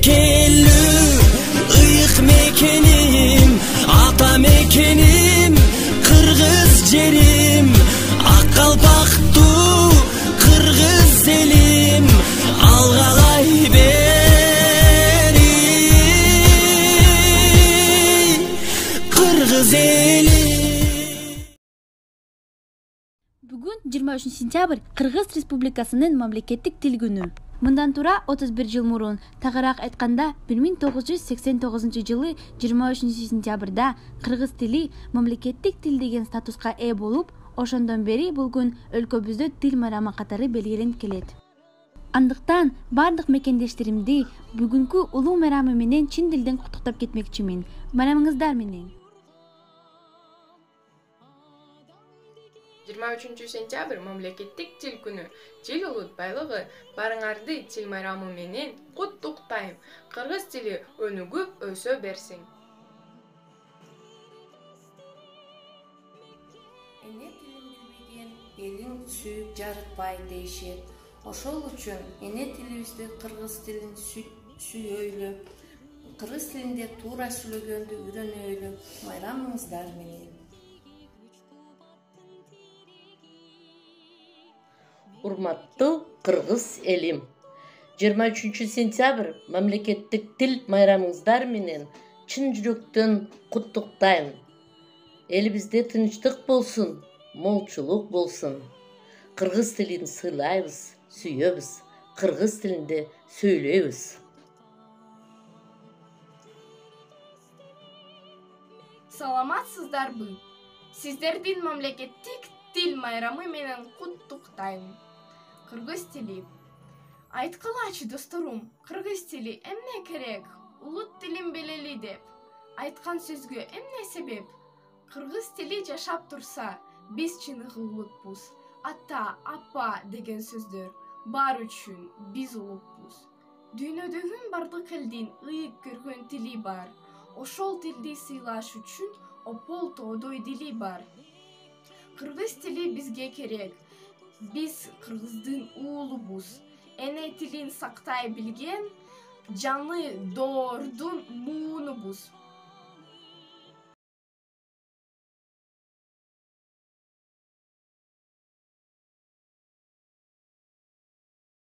Tekellü ıyık mekenim, ata mekenim, Kırgız jerim, Akkalpaktu Kırgız elim, algalay beri Kırgız elim. Бүгүн 23 сентябрь Кыргыз Республикасынын мамлекеттик тил күнү. Мындан тура 31 жыл мурун, тагыраак айтканда 1989 жылы 23 сентябрда кыргыз тили мамлекеттик тил деген статуска ээ болуп, ошондон бери бул күн өлкөбүздө тил майрамы катары белгиленип келет. Андыктан бардык мекендештеримди бүгүнкү улуу майрамы менен чын дилден куттуктап кетмекчимин. Майрамыңыздар менен. 23 сентябрь мамлекеттик тил күнү. Тил улут байлыгы, барыңарды тил майрамы менен куттуктайм. Кыргыз тили өнүгүп өсө берсин. Эне тилин билбеген элин сүйүп жарытпай дейишет. Ошол үчүн эне тилибизди кыргыз тилин сүйөйлү, кыргыз тилинде туура сүйлөгөндү үйрөнөйлү. Майрамыңыздар менен. Урматтуу кыргыз элим, 23 сентябрь мамлекеттик тил майрамыңыздар менен чын жүрөктөн куттуктайм. Элибизде тынчтык болсун, молчулук болсун. Кыргыз тилин сыйлайбыз, сүйөбүз, кыргыз тилинде сөйлөйбүз. Саламатсыздарбы? Сиздердин мамлекеттик тил майрамы менен куттуктайм. Кыргыз тили. Айткылачы досторум, кыргыз тили эмне керек? Улут тилин белели деп. Айткан сөзгө эмне себеп? Кыргыз тили жашап турса, биз чыныгы улутпуз. Ата, апа деген сөздөр бар үчүн биз улутпуз. Дүйнөдөгү бардык элдин ыйык көргөн тили бар. Ошол тилди сыйлаш үчүн опол тоодой дили бар. Кыргыз тили бизге керек. Биз кыргыздын уулубуз. Эне тилин сактай билген, жаны доордун муунубуз.